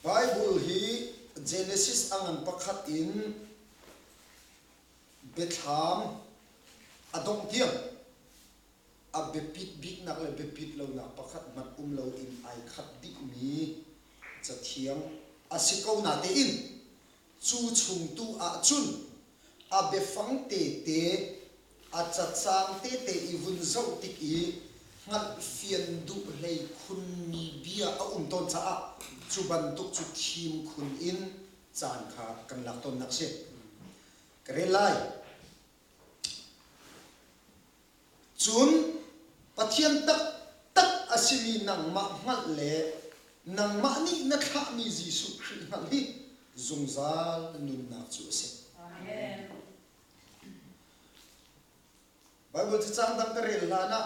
Bible hi Genesis angan pakhat in Bethlehem adong tiang a bepit big nak le bepit lo nak pakhat mat lo in ai khat dik mi cha thiang asiko na te in chu chung tu a chun a befang te te a cha chang te te I vun zo tik I ngat fian du lei khun mi bia a ton cha a chu ban tuk chu thim khun in chan kha kan lak ton nak se kare lai chun pathian tak asimi nang ma ngal le nang ma ni na kha mi Jisu Christ ngal hi zungzal nun nak chu se amen Bible chi chang dang kare la na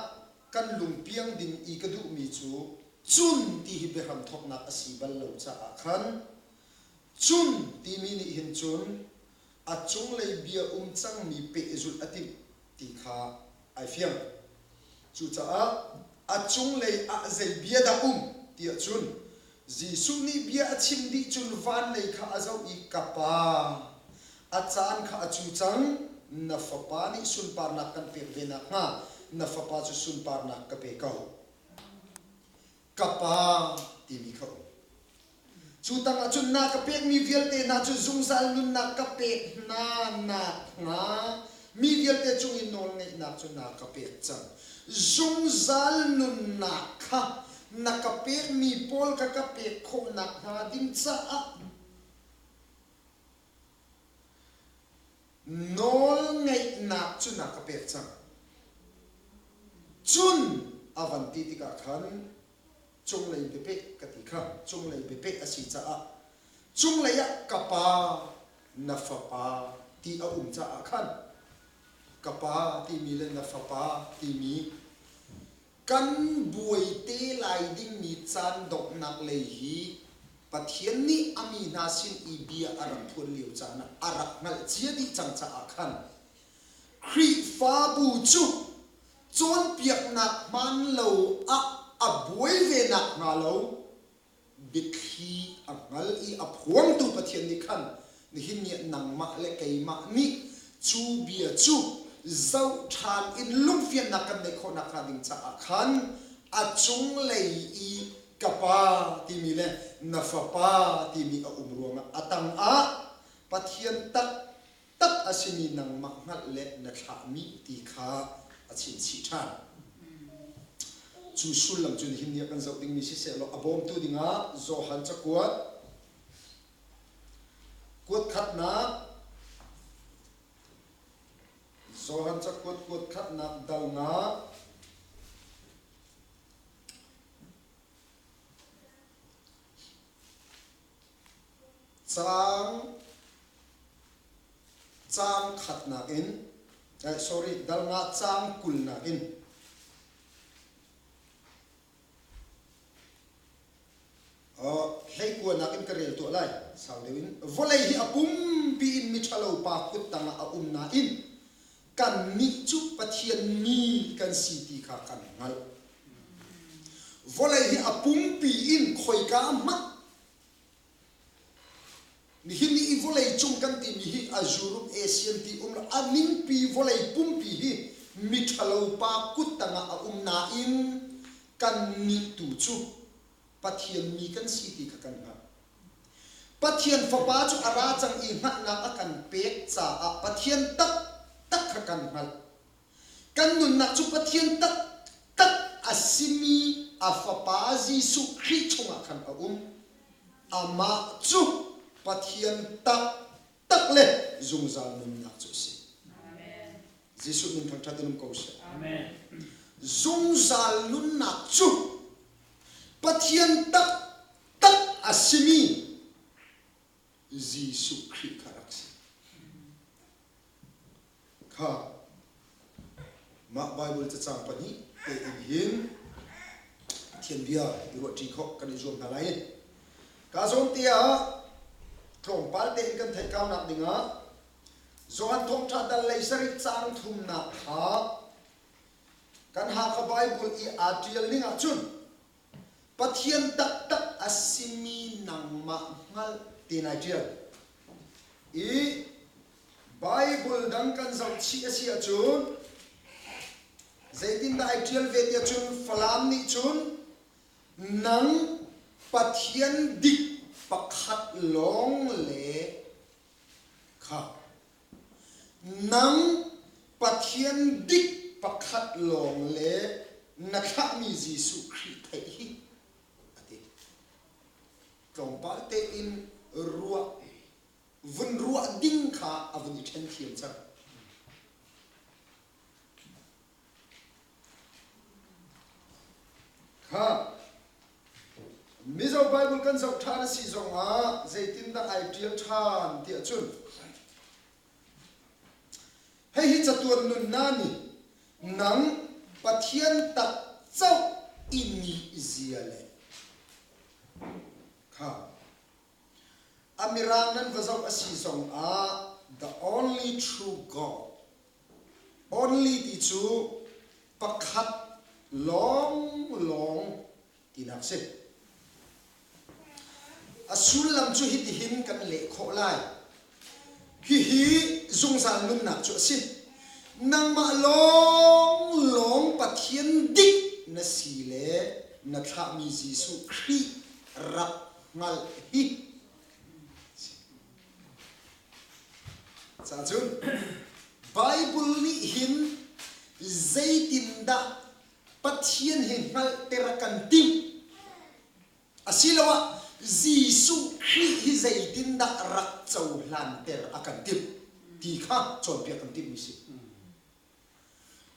kan lungpiang din I kadu mi chu chun ti hi beham thok na asibal lo cha akhan chun ti mi ni hin chun a chung lei bia chang mi pe zul atim ti kha ai fiang chu cha a chung lei a zai bia da ti a chun Jisu ni bia a chim di chun van lei kha azau I kapa a chan kha a chu chang na fapa ni sun par na kan pe vena nga na fapa chu sun par na ka pe ka kapa ti mi kha chu tang a chun na ka pe mi vial te na chu zung sal nun na ka pe na nga mi vial te chung in nol ngai na chu na ka pe chang zung zal nun na kha na ka pe mi pol ka pe kho na ha ding cha a nol ngai na chu na ka pe chang chun avanti ti ka khan chung lei bepe ka ti kha chung lei bepe asi cha a chung lei ya kapa na fa pa ti a cha a khan kapa ti mi le na fa pa ti mi kan buai te lai ding mi chan dok nak lei hi pathian ni ami na sin I bia aram thun liu cha na arak ngal chia di chang cha a khan khri fa bu chu chon piak nak man lo a buai ve nak nga lo bikhi a ngal I a phuang tu pathian ni khan ni hin ni nang ma le kai ma ni chu bia chu zau than in lung fian nak kan nei khona kha ding cha a khan a chung lei I kapa ti mi le na fa pa ti mi a ruanga atang a pathian tak asini nang ma ngal le na kha mi ti kha a chin chi than chu sul lam chun hin ya kan zau ding mi si se lo abom tu dinga zo han cha kuat khat na zo han cha kuat khat na dal nga chang khat na in dal nga chang kul na in hei kuwa na in karel tu lai sao dewin volei hi apum pi in mi thalo pa kut tanga a na in kan mi chu pathian mi kan si ti kha kan ngal volei hi apum pi in khoi ka ma ni hin ni volei chung kan ti mi hi azurum asian ti aning pi volei pum pi hi mi thalo pa kut tanga a na in kan mi tu chu pathian mi kan si ti kha kan ha pathian fa pa chu ara chang I ngak na akan pek cha a pathian tak kha kan hal kan nun na chu pathian tak asimi a fa pa Jisu Christ chunga khan a ama chu pathian tak le zungzal nun na chu si amen Jisu nun thang thatun ko se amen zungzal nun na chu pathian tak asimi Jisu Christ karakse kha ma Bible cha chang pani te hin thian bia ro tri kho kan zom na lai ka zom tia thong pal te kan thai kaw nak dinga zohan thong tha dal lai sari chang thum na ha kan ha ka Bible I atrial ninga chun pathian tak tak asimi nang ma ngal tinajil i Bible dang kan zau chi asia chun zaitin da ideal ve tia chun falam ni chun nang pathian dik pakhat long le kha nang pathian dik pakhat long le nakha mi Jesu Christ thai hi ati trong pa te in ruwa vun ruwa ding kha avun chen thiam cha kha mizo Bible kan zau thana si zonga zaitin da ideal than tia chun hei hi chatuan nun nani nang pathian tak chau ini ziale kha amirang nan vazau asi song a the only true God only the true pakhat long tinakse asul lam chu hit hin kan le kho lai hi zung san nun nak chu si nang ma long pathian dik na si le na tha mi Jesu Christ rak ngal hi sa chun Bible ni hin zaitin da pathian hin ngal terakan tim asilawa Jesu Christ hi zaitin da rak chau hlan ter akan tim ti kha chon pia kan tim mi si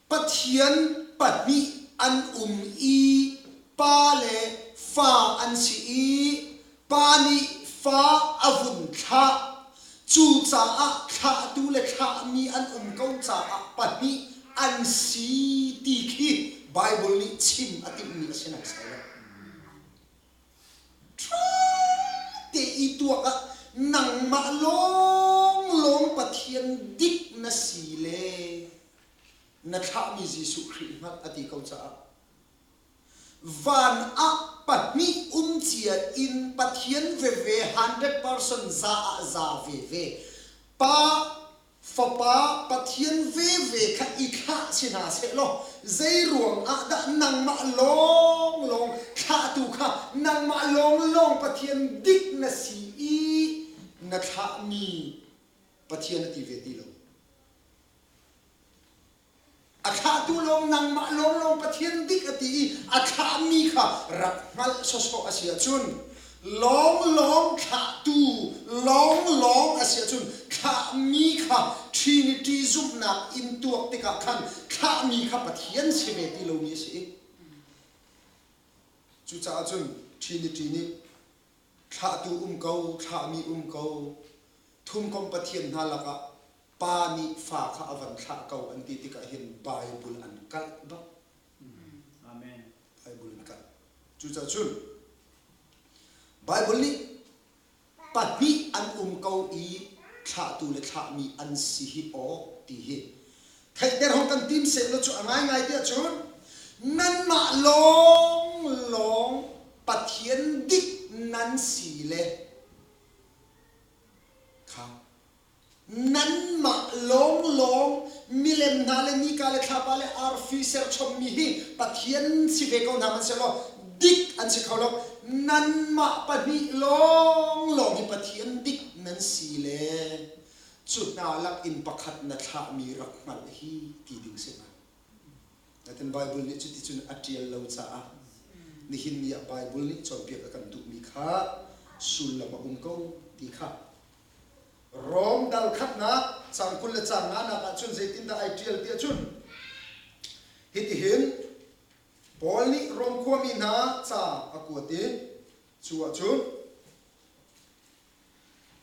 pathian patni an i pa le fa an si i pa ni fa avun kha chu cha a kha tu le kha mi an kau cha a patni an si ti khi Bible ni chim atim ni asena sai te itu ka nang ma long pathian dik na si le na tha mi Jesu Christ ngat ati kau cha van a patni chia in pathian ve 100% za ve pa fa pa pathian ve kha I kha sina se lo zai ruang a da nang ma long kha tu kha nang ma long pathian dik na si I na tha mi pathian ati ve ti lo akha tu long nang ma long pathian dik ati akha mi kha rak ngal so asia chun long kha tu long asia chun kha mi kha trinity zum na in tuak te ka khan kha mi kha pathian se me ti lo ni si chu cha chun trinity ni kha tu kau kha mi kau thum kom pathian na laka pa ni fa kha avan kha kau an ti ti ka hin Bible an kal ba amen Bible an kal chu cha chun Bible ni patni an kau I kha tu le kha mi an si hi o ti hi thai der hong kan tim se lo chu angai ti chun nan ma long pathian dik nan si le kha nan ma long milem na le ni ka le kha pa le artificial chom mi hi pathian si ve ko na man se lo dik an si kholo nan ma patni long hi pathian dik nan si le chu na lak in pakhat na tha mi rak mal hi ti ding se na natin Bible ni chu ti chun atial lo cha a ni hin ya Bible ni chon pia ka kan tu mi kha sul la ma ko ti kha rom dal khat na chang kul le chang na ka chun zaitin da ideal ti chun hiti hin Paul ni rom khwami na cha akuati chuwa chun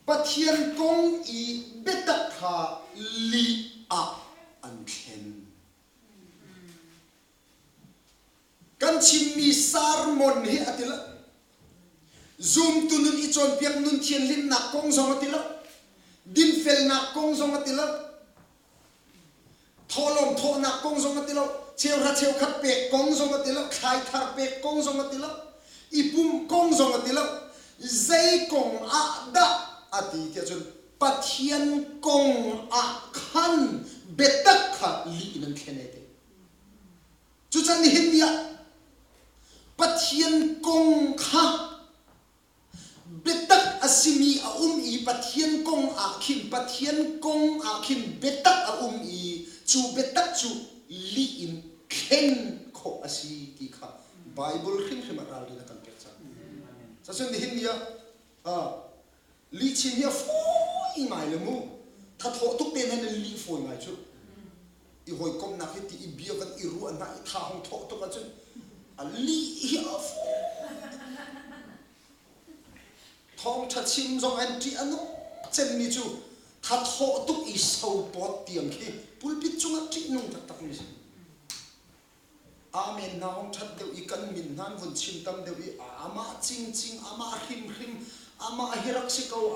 pathian kong I beta kha li a an khen kan chimmi sarmon hi atila zoom tu nun I chon piak nun thian lim na kong zong atila din fel na kong zong atila tholom tho na kong zong atila cheu ra cheu khat pe kong zong atila khai thar pe kong zong atila ipum kong zong atilo zai kong a da ati tia chun pathian kong a khan betak kha li nan khenete chu chan hin ya pathian kong kha betak asimi a i pathian kong a khin betak a i chu betak chu li in khen kho asi ti kha Bible khim aral ri na kan pek cha sa sun hin ya li chin ya foi ngai le mu tha tho tuk te nan li foi ngai chu I hoi kom na ti I bia kan I ru na I tha hong tho to ka chun a li hi a thong tha chim zong an ti anu chen ni chu tha tho tuk I sau pot tiang khi pulpit chung ti nung tak tak ni amen na hong that deu I kan min nan vun chim tam deu I ama ching ama him ama hirak sikau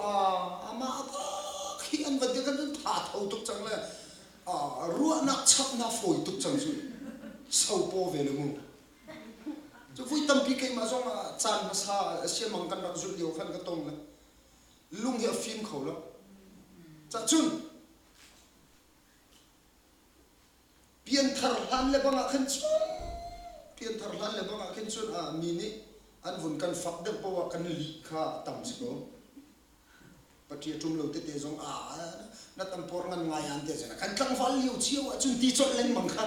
ama khi an va de kan tha tho tuk chang le ruộng nặng chắp na phổi tục chẳng rồi sâu po về luôn cho vui tâm pi cái mà do mà chan mà sa xem bằng căn đặc dụng điều khăn cái tông này lung hiệu phim khẩu lắm chặt chun biên thar lan le bang akhen chun biên thar lan le bang akhen chun mini an vun kan phak de po kan li kha tam siko patia tum lo te zong na tampor ngan ngai an te jana kan tlang fal liu chiu chun ti chot leng mang kha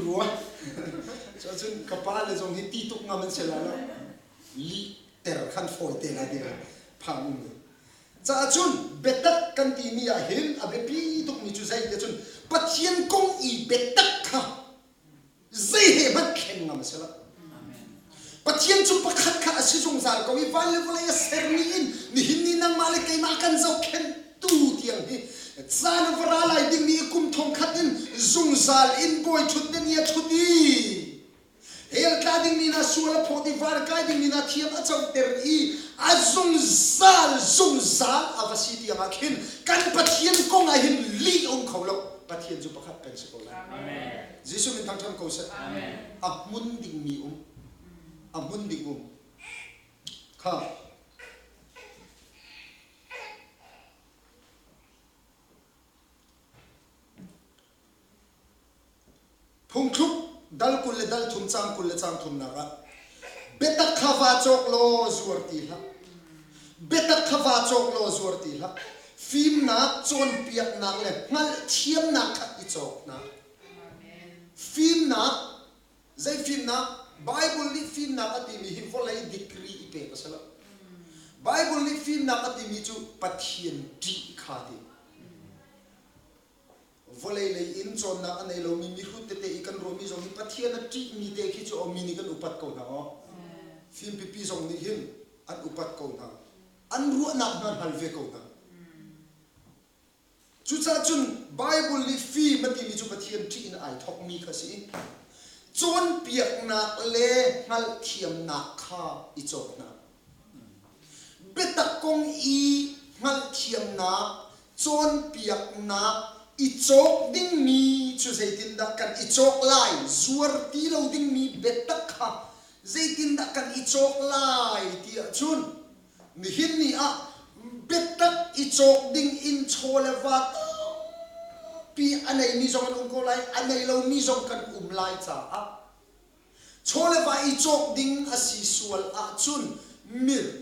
ruwa so chun kapal le zong hi ti tuk ngaman sela la li ter khan foi te la de phang cha chun betak kan ti mi a hin a be pi tuk mi chu zai te chun pathian kong I betak kha zai he bat khen ngam sela pathian chu pakhat kha asi jong zal ko I val ser ni in ni hin ni nang male kai ma kan zo khen tu tiang hi zan vara lai ding ni kum thong khat in jong zal in boy thut den ya thuti hel ka ding ni na suala photi var ka ding ni na thiam a chau ter I a jong zal avasi ti ma khin kan pathian kong a hin li ong kholo pathian chu pakhat kan se ko amen jisu min thang tham ko se amen mun ding mi amun ding kha phung thuk dal kul le dal thum chang thum na ga betak khawa chok lo zuar ti la betak khawa chok lo zuar ti la phim na chon piak na le ngal thiam na kha I chok na phim na zai phim na Bible li film na ka ti mi hi volai decree I pe kasala Bible li film na ka ti mi chu pathian ti kha ti volai le in chon na anei lo mi hu te te I kan ro mi zong hi pathian ti mi te khi chu o mi ni kan upat ko na film pi zong ni hin an upat ko na an ru na hal ve ko na chu cha chun Bible li film ma ti mi chu pathian ti in ai thok mi kha si chon piak na le ngal thiam na kha I chok na betak kong I ngal thiam na chon piak na I chok ding mi chu zaitin da kan I chok lai zuar ti lo ding mi betak kha zaitin da kan I chok lai ti chun mi hin ni betak I chok ding in chole va pi anei mi zong an ko lai anei lo mi zong kan lai cha chole va I chok ding asi sual chun mir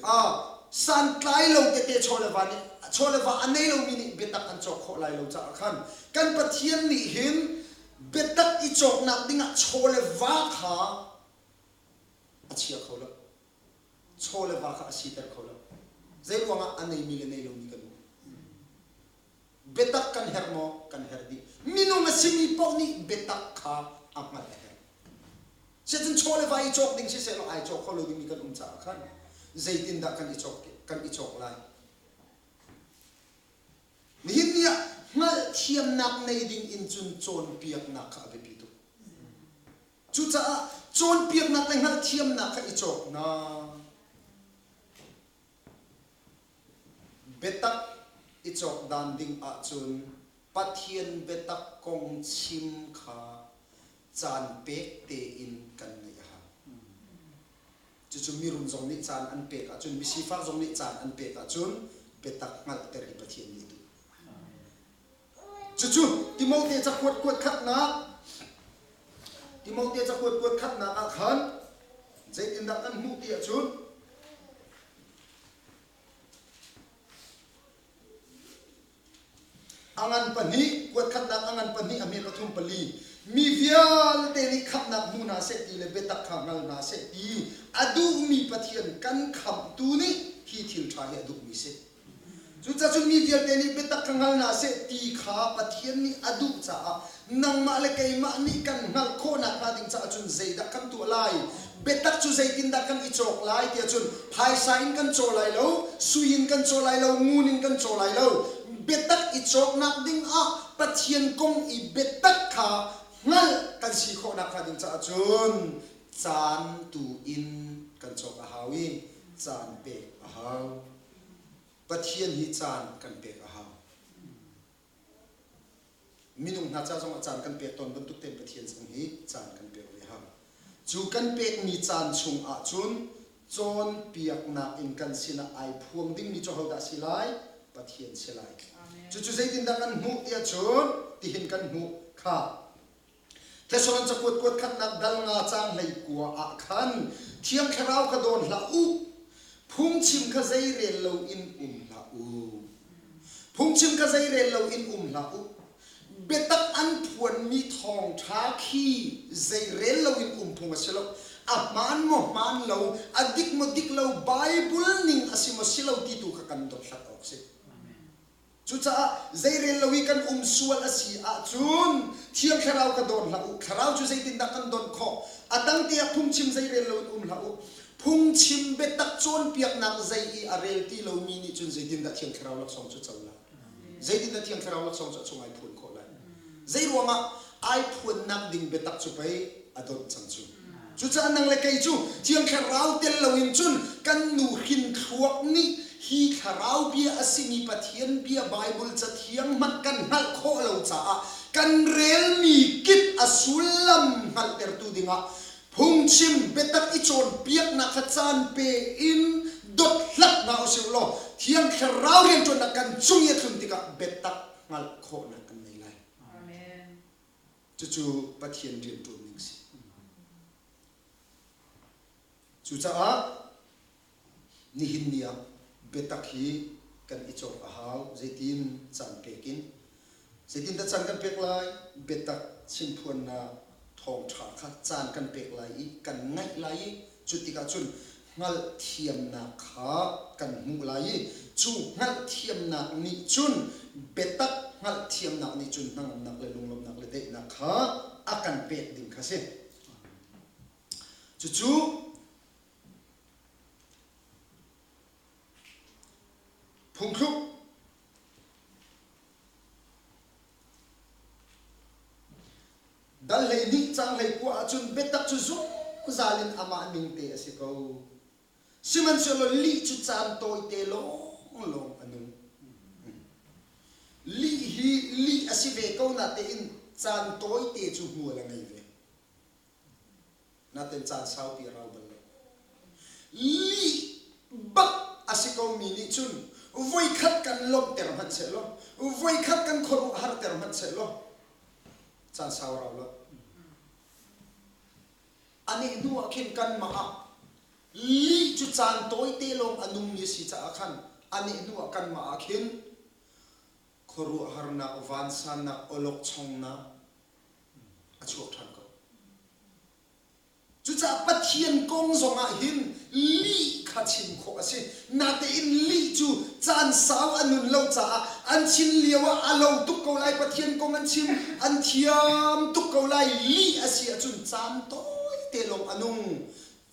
san klai lo te chole va anei lo mi ni betak an chok kho lai lo cha khan kan pathian ni hin betak I chok nak ding chole va kha achia khola chole va kha asi ter khola zai wanga anei mi le nei lo mi kan betak kan hermo kan herdi minu masimi poni betak kha amat her se jin chole vai chok ding se lo ai chok kholo ding mi kan cha khan zaitin da kan I chok lai ni himia ngal thiam nak nei ding in chon piak nak kha be pi tu chu cha chon piak nak nei ngal thiam nak kha I chok na betak I chok dan ding chun pathian betak kong chim kha chan pek te in kan nei ha chu mi run zong ni chan an pe ka chun mi si fak zong ni chan an pe ka chun betak ngal ter hi pathian ni tu chu Timothy cha kwat khat na Timothy cha kwat khat na a khan zaitin da kan mu ti a chun angan pani kwat khat na angan pani ame ka thum pali mi vial te ni khap na mu na se ti le betak khangal na se ti adu mi pathian kan kham tu ni hi thil tha he adu mi se chu cha chu mi vial te ni betak khangal na se ti kha pathian ni adu cha nang ma le kai ma ni kan ngal kho na ka ding cha chun zeida kan tu lai betak chu zeitin da kan i chok lai ti chun phai sain kan cho lai lo suin kan cho lai lo ngunin kan cho lai lo betak i chok nak ding a pathian kong i betak kha ngal kan si kho na ka ding cha chun chan tu in kan chok a hawi chan pe a haw pathian hi chan kan pe a haw minung na cha jong chan kan pe ton ban tu ten pathian sang hi chan kan pe we haw chu kan pe mi chan chung a chun chon piak na in kan sina ai phuang ding ni cho ho da silai pathian silai chu chu zaitin da kan mu tia chun ti hin kan mu kha Thesalon cha kwat khat nak dal nga chang lei kwa a khan thiang kharau ka don la u phung chim kha zai rel lo in la u phung chim kha zai rel lo in la u betak an phuan mi thong tha khi zai rel lo in phung a selo a man mo man lo adik mo dik lo bible ning asimo silo ti tu ka kan dot hlat ok se chu cha zai rel lo kan sual asi a chun thiang kharau ka don la u kharau chu zai tin da kan don kho atang ti phung chim zai rel lo la u phung chim betak chon piak nak zai I arel ti lo mi ni chun zai tin da thiang kharau lak song chu chawla zai tin da thiang kharau lak song chu chungai phun kho lai zai ruanga ai phun nak ding betak chu pai adon chang chu chu cha nang le kai chu thiang kharau tel lo in chun kan nu hin thuak ni hi kharau bia asimi pathian bia bible cha thiang mat kan hal kho lo cha kan rel mi kip asulam hal ter tu dinga phung chim betak I chon piak na khachan pe in dot hlat na usil lo thiang kharau rian chon na kan chung ye thum tika betak ngal kho na kan nei lai amen chu pathian rian tu ning si chu cha a ni hin nia betak hi kan I chok a haw zaitin chan pekin zaitin da chan kan pek lai betak chim phuan na thong tha kha chan kan pek lai kan ngai lai chu tika chun ngal thiam na kha kan mu lai chu ngal thiam na ni chun betak ngal thiam na ni chun nang nak le lunglom nak le dei na kha akan pek ding kha se chu phung khuk dal lei ni chang lei kwa chun betak chu zum zalin ama ning te asiko siman solo li chu chan toy te long anu li asive ko na te in chan toy te chu mu la ngai ve na ten chan sau pi rau bal li bak asiko mi ni chun voi khat kan lom ter man se lo voi khat kan khoru har ter man se lo chan sau rau lo ani nuwa khin kan ma li chu chan toy te long anum ni si cha khan ani nuwa kan ma khin khoru har na van san na olok chong na achuak than ko chu cha pathian kong zonga hin li kha chin kho ase na te in li chu chan saw anun lo cha an chin liawa alo tuk ko lai pathian kong an chim an thiam tuk ko lai li asia chun chan toy te long anung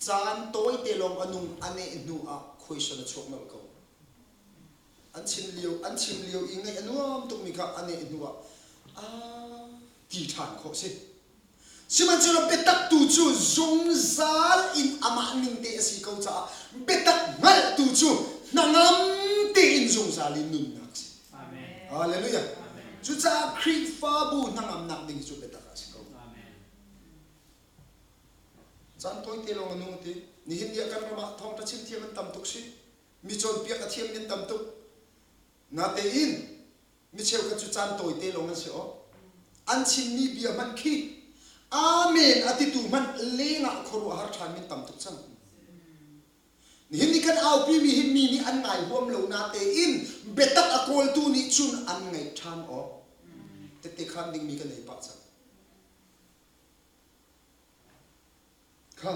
chan toy te long anung ane nu a question a chok mal ko an chim liu ingai anuam tuk mi kha ane nu a ti than kho se siman chulo betak tu chu zung zal in ama ning te asi ko cha betak ngal tu chu nangam te in zung zal in nun nak si amen hallelujah amen chu cha khri fa bu nangam nak ding chu betak asi ko amen chan toi te long anu te ni hin ya kan ma thong ta chim thiam tam tuk si mi chon pia ka thiam min tam tuk na te in mi cheu ka chu chan toi te long an se o an chin ni bia man khi amen ati tu man lenga khoru har than min tam tuk chan ni hin ni kan au pi mi hin mi ni an ngai huam lo na te in betak akol tu ni chun an ngai than o te khan ding mi kan nei pa chan kha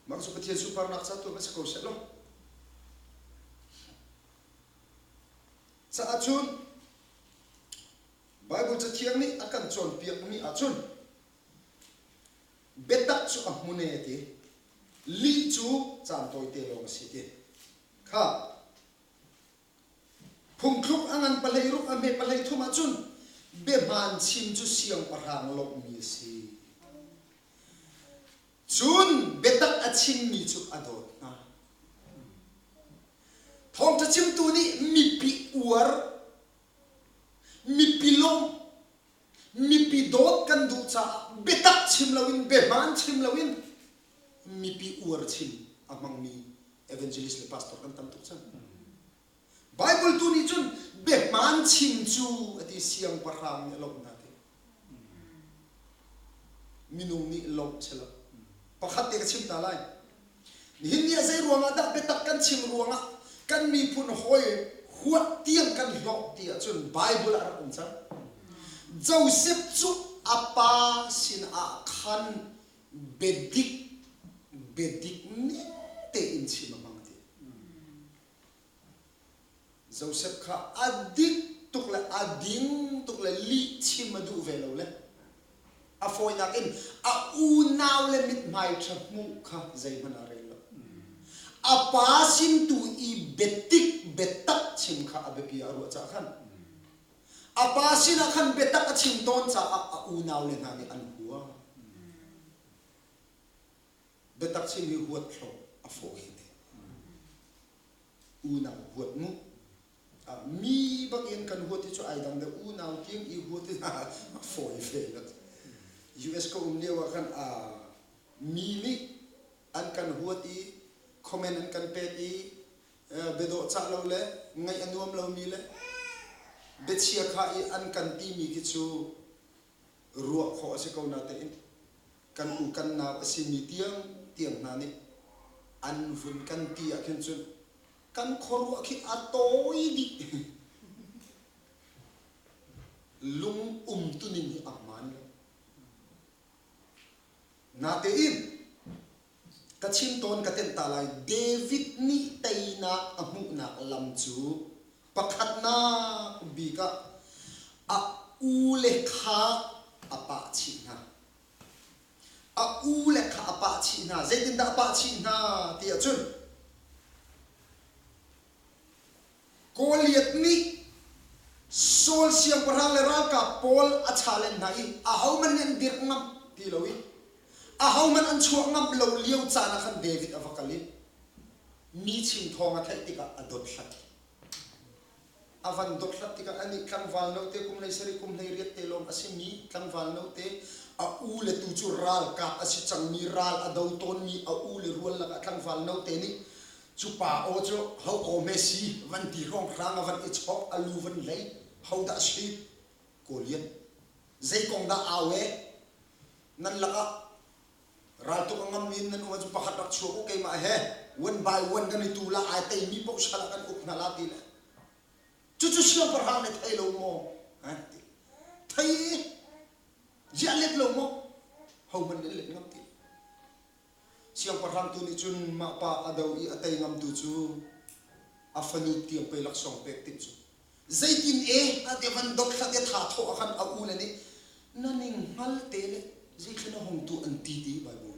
mang su pathian super nak sa tu ma sa ko se lo sa achun Bible cha thiang ni akan chon piak mi achun betak chu amune ti li chu chan toi te long si ti kha phung thuk angan palai ru ame palai thuma chun be man chim chu siang parang lok mi si chun betak achim mi chu adot na thong cha chim tu ni mi pi uar mi pi long mi pi dot kan du cha betak chim lawin be man chim lawin mi pi uar chim amang mi evangelist le pastor kan tam tu chan Bible tu ni chun be man chim chu ati siang parang lok na te minung ni lok chela pakhat te ka chim ta lai ni hin ni zai ruanga da betak kan chim ruanga kan mi phun hoi huat tiang kan lok ti chun Bible ar um cha Joseph chu apa sin a khan bedik ni te in chim mang te Joseph kha adik tukla ading tukla li chim adu velo le a foi na in a u naw le mit mai thmu kha zai mana re lo a pa sim tu I betak chim kha abepi aru cha khan a pa sin a khan betak a chim ton cha a u naw le na ni an huwa betak chim hi huat thlo a foi te u naw huat mu mi bagin kan huat ti chu ai dang de u naw king I huat ti a foi fe la US ko lewa kan mi ni an kan huati comment an kan pe ti bedo cha lo le ngai anuam lo mi le betsia kha I an kan ti mi ki chu ruwa kho se ko na te kan u kan na asimi tiang na ni an vun kan ti a ken chun kan khoru khi atoi di lung tu ni aman na te in kachim ton katen talai David ni taina amu na lam chu pakhat na bika a ule kha apa chi na a ule kha apa chi na zaitin da apa chi na ti achun koliat ni sol siang parang le ra ka pol a chalen na I a hauman nen dir ngam ti lowi a hauman an chuak ngam lo liu cha na khan David avakali mi chim thonga thai tika adot hlat avan dot hlat tika ani kang wal no te kum nei sari kum nei riat te lom asimi kang wal no te a u le tu chu ral ka asi chang mi ral adau ton mi a u le rual la kang wal no te ni chu pa o chu ho o messi van ti rong rang van ich hok alu van lei how da shi kolian zai kong da awe nan laka ral to ngam min nan wa chu pakhat rak chu ko kai ma he one by one kan tu la ai tai mi po shala kan up na la ti le chu siang par hang ne thai lo mo ha thai ya let lo mo how man le ngam ti siang par hang tu ni chun ma pa adau I atai ngam tu chu afanu ti pe lak song pek ti chu zaitin ate van dok kha te tha tho khan a u le ni naning hal te le zai khina hong tu an ti ti ba bu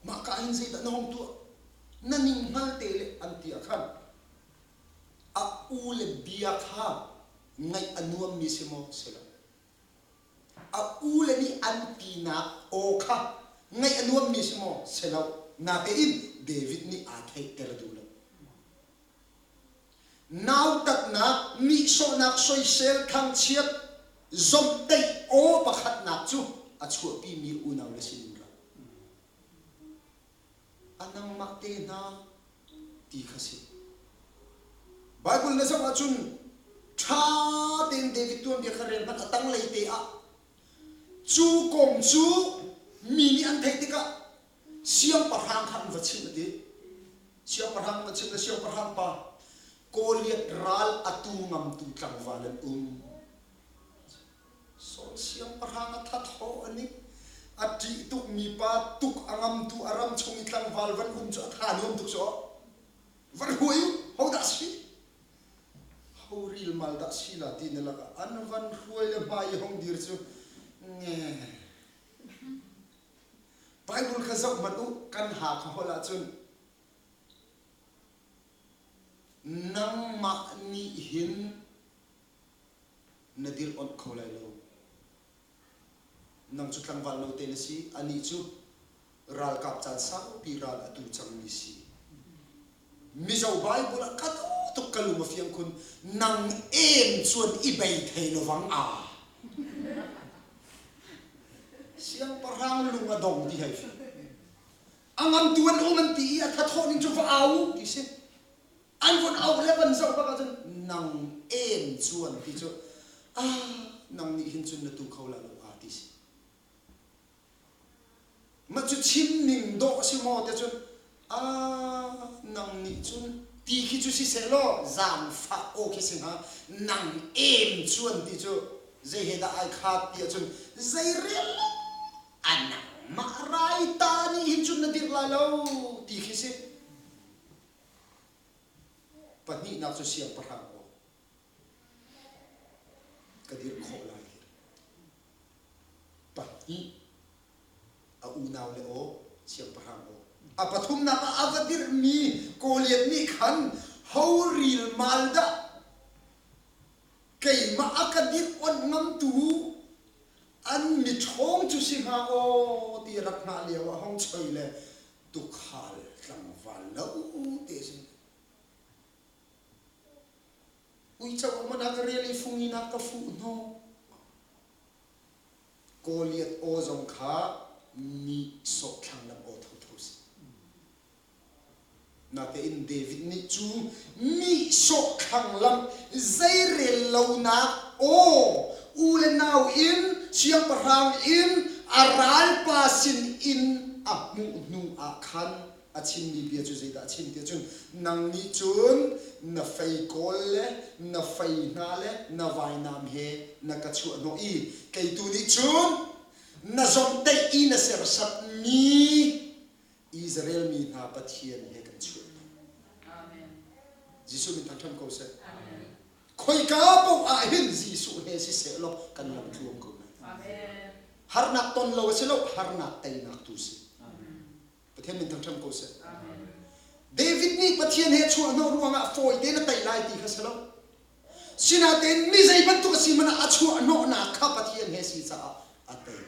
ma ka in zai da na hong tu naning hal te le an ti khan a u le bia kha ngai anuam mi se mo sela a u le ni an ti na o kha ngai anuam mi se mo sela na te in David ni a thai ter du lo now tak na mi so nak soi sel khang chiat zom dei o pakhat nak chu a chu pi mi u naw le sin ra te na ti khasi Bible na sang achun tha ten David tuan dia karen ban atang lei te a chu kong chu mi ni an thei te ka siam parhang khan vachin ati siam parhang vachin la siam parhang pa koliat ral atu ngam tu tlang valan so siam parhang that ho ani ati tuk mi pa tuk angam tu aram chong tlang val van cha thanum tuk so van huyu ho da si ho ril mal da si la tin la an van huai le mai hong dir chu nge Bible ka zau matu kan ha kha hola chun nang ma ni hin nadir on kholai lo nang chu tlang wal lo te na si ani chu ral kap chan sa pi ral atu chang ni si mi zau Bible ka to kalu ma fiang kun nang em chuan i bei thei lo wang a siang parang lunga dong di hai angam tuan oman ti a tha thonin chu fa au ti se an von au le ban zau ba ka chen nang em chuan ti chu nang ni hin chun na tu khola lo a ti se ma chu chim ning do si mo te chun nang ni chun ti khi chu si se lo zam fa o ki sin ha nang em chuan ti chu zai he da ai khat ti chun zai rel anang ma rai ta ni hin chun na dir la lo ti khi se patni na chu siam parhang o kadir khola patni a unaw le o siam parhang o apathum na avadir mi koliat mi khan hauril malda kai ma akadir on ngam tu an mi thong chu si ha o ti rak na lewa hong choi le tu khal tlang wal lo te sin ui chaw ma na really fungi na ka fu no koliat o zong kha mi so thang lam o tho tho si na te in David ni chu mi so khang lam zai re lo na o ule now in siang parang in aral pasin in amu nu akhan achin ni bia chu zai da chin te chun nang ni chun na fai kol le na fai na le na vai nam he na ka chu no i kai tu ni chun na zom te i na ser sat ni Israel mi na pathian he kan chu amen Jisu mi thang ko se amen khoi ka po a hin Jisu he si se lo kan lam thuam ko amen har nak ton lo se lo har nak tai nak tu se amen pathian mi thang ko se amen David ni pathian he chu no ruanga foi te na tai lai ti kha se lo sina ten mi zai ban tu si mana a chu no na kha pathian he si cha ate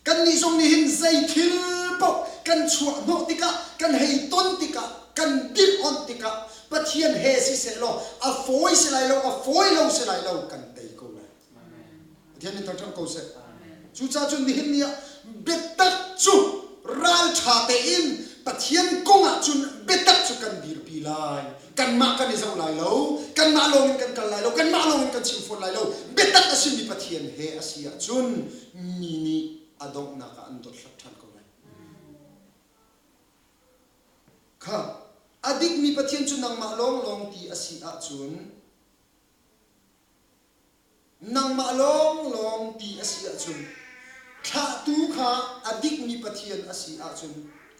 kan ni song ni hin zai thil po kan chu no tika kan hei ton tika kan dil on tika pathian he si se lo a foi se lai lo a foi lo se lai lo kan dei ko la amen pathian ni thang ko se amen chu cha chun ni hin nia betak chu ral tha te in pathian konga chun betak chu kan dir pi lai kan ma kan ni zau lai lo kan ma long kan kal lai lo kan ma long kan chim fon lai lo betak asin ni pathian he asia chun mi ni adong na ka andot hlap than ko lai kha adik mi pathian chu nang ma long long ti asi a chun nang ma long long ti asi a chun kha tu kha adik mi pathian asi a chun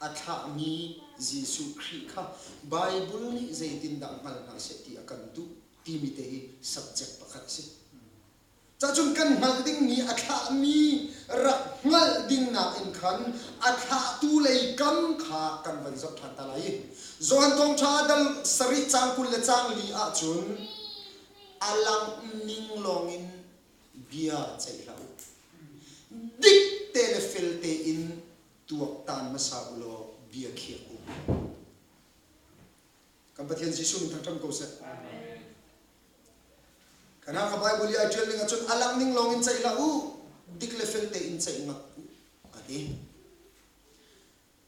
atha mi Jisu Christ kha Bible ni zaitin dang mal na se ti akan tu ti mi te subject pakhat se cha chun kan mal ding ni atha mi rak ngal ding na in khan atha tu lei kam kha kan van zot than ta lai zon tong tha dal sari chang kul le chang li a chun alang ning long in bia chai lau dik telefil te in tuak tan masa ulo bia khia ku kan pathian Jisu min thang ko se amen kana ka Bible ya telling a chun alang ning long in chai lau dik le fel te in chai ngak ati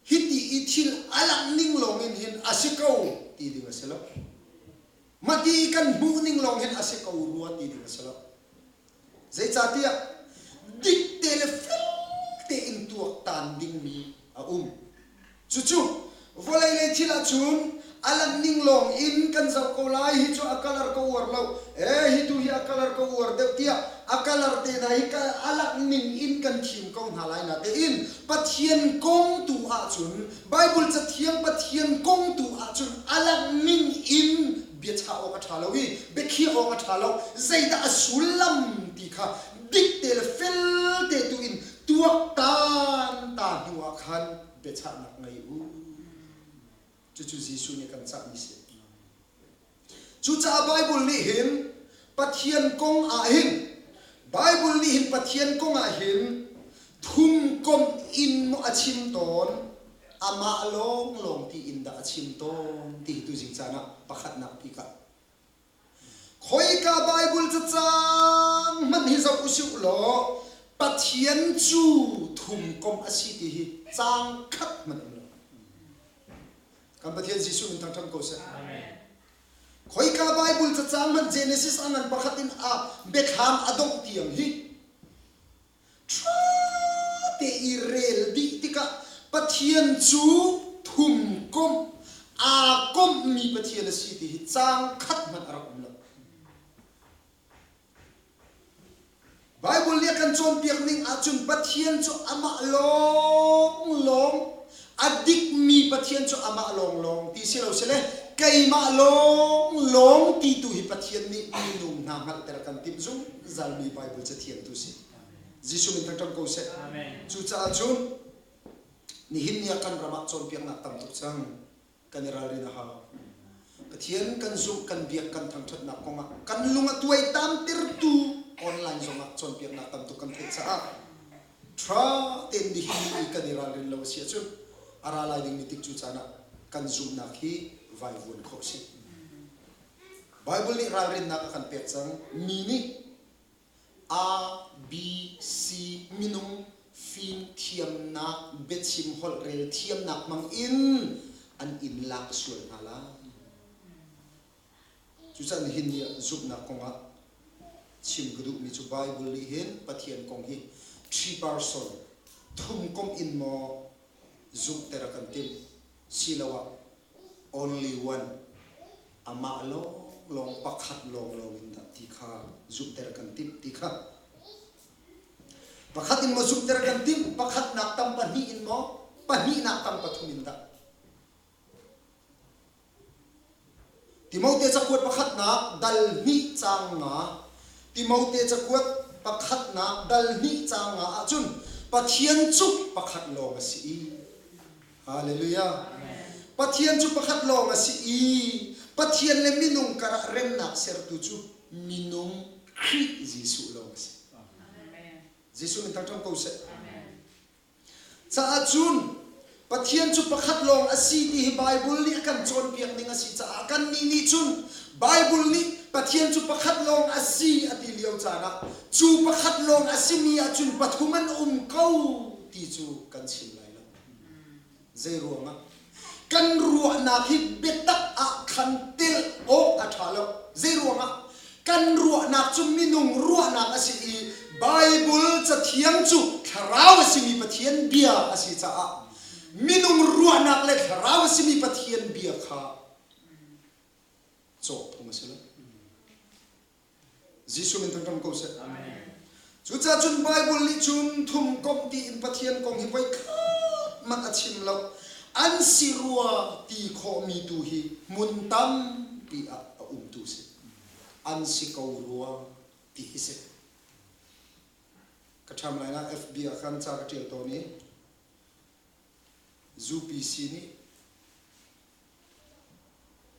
hiti ithil alang ning long in hin asiko ti ding aselo mati kan bu ning long hin asiko ruwa ti ding aselo zai chatia dik telefon te in tuak tan ding mi chu volai le thila chun alang ning long in kan zau ko lai hi chu akalar ko war lo hi tu hi akalar ko war de tia akalar te na hi ka alang ning in kan thim ko na lai na te in pathian kong tu a chun bible cha thiang pathian kong tu a chun alang ning in bia cha o ka thalo wi be khi o ka thalo zaida asulam ti kha dik tel fel te tu in tuak tan ta huwa khan be cha nak ngai chu Giêsu ni kan cha ni se chu cha bible ni hin pathian kong a hin bible ni hin pathian kong a hin thum kom in mo achim ton ama long ti in da achim ton ti tu jing chana pakhat nak pi ka khoi ka bible cha chang man hi zau usu lo pathian chu thum kom asi ti hi chang khat man kan pathian Giêsu min thang ko se amen khoi ka bible cha chang man Genesis anan pakhatin a bekham adong tiang hi te irel di tika pathian chu thum kom a kom mi pathian si ti hi chang khat man arak la bible le kan chon piak ning a chun pathian chu ama long adik mi pathian chu ama long ti silo sele kai ma long ti tu hi pathian ni nung na ngal ter kan tim zum zal mi bible cha thian tu si Giêsu min thang ko se amen chu cha chun ni hin ya kan rama chon piak na tam tu chang kan ral ri na ha pathian kan zu kan biak kan thang that na ko ma kan lunga tuai tam tir tu online zonga chon piak na tam tu kan the cha tra ten di hi kan ral ri lo si chu aralai ding mitik chu chana kan zoom na khi vai vun khok si bible ni ral rin na kan pek chang mi ni a b c minung fin thiam na betchim hol rel thiam nak mang in an in lak sur hala chu chan hin ya zoom na konga chim gudu mi chu bible li hin pathian kong hi 3 person thum kom in mo zoom terakan tim silawa only one ama long pakhat long inda tikha zoom terakan tim tikha pakhat in mo zoom terakan tim pakhat nak tam pani in mo pani nak tam pathum inda Timote chakwat pakhat na dal ni changa Timote chakwat pakhat na dal ni changa achun pathian chu pakhat long si Hallelujah. Pathian chu pakhat long asi pathian le minung kara rem nak ser tu chu minung khi Giêsu long asi amen Giêsu min thang ko se amen cha achun pathian chu pakhat long asi ti bible ni kan chon piak ning asi cha kan ni chun bible ni pathian chu pakhat long asi ati liau cha na chu pakhat long asi mi achun pathuman kau ti chu kan chin lai la zai ruanga kan ruwa na hi betak a khantil o athalo zai ruanga kan ruwa na chu minung ruwa na asi bible cha thiang chu tharau simi pathian bia asi cha a minung ruwa na le tharau simi pathian bia kha so thomasela Giêsu min thang ko se amen chu cha chun bible li chun thum kom ti in pathian kong hi pai man achim lo an sirua ti kho mi tu hi mun tam pi a tu se an si ko ruwa ti hi se ka tham lai na fb a khan cha ka tel to ni zu pi si ni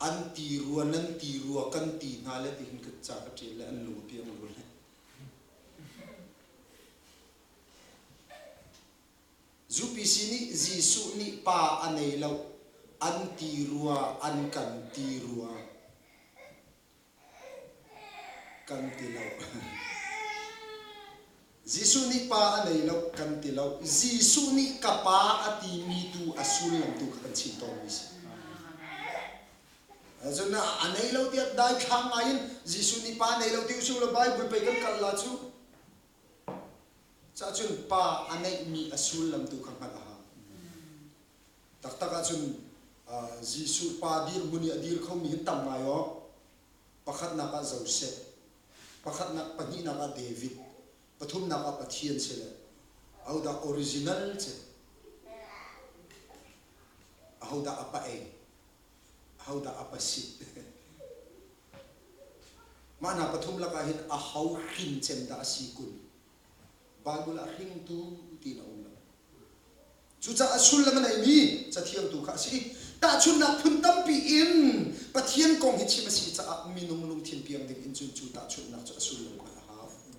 an ti ruwa kan ti na le ti hin ka cha ka tel le an lu pi ang lu le Zupi sini Giêsu ni pa anei lo an ti ruwa an kan ti ruwa kan ti lo Jisu ni pa anei lo kan ti lo Jisu ni kapa ati mi tu asul lam tu kan chin ton mi si azuna anei lo ti dai khang ain Jisu ni pa nei lo ti usul lo Bible pe kan kal la chu cha chun pa anei mi asul lam tu kan ha tak tak chun Jisu pa dir muni adir khom mi tam mai yo pakhat na ka Joseph pakhat na pani na ka David pathum na ka pathian sele au da original che au da apa au da apa si mana pathum la ka hin a hau khin chen da si kun Bible a hing tu ti na um chu cha asul la manai mi cha thiang tu kha si ta chun na phun tam pi in pathian kong hi chi ma si cha minung lung thin piang ding in chu ta chun na cha asul la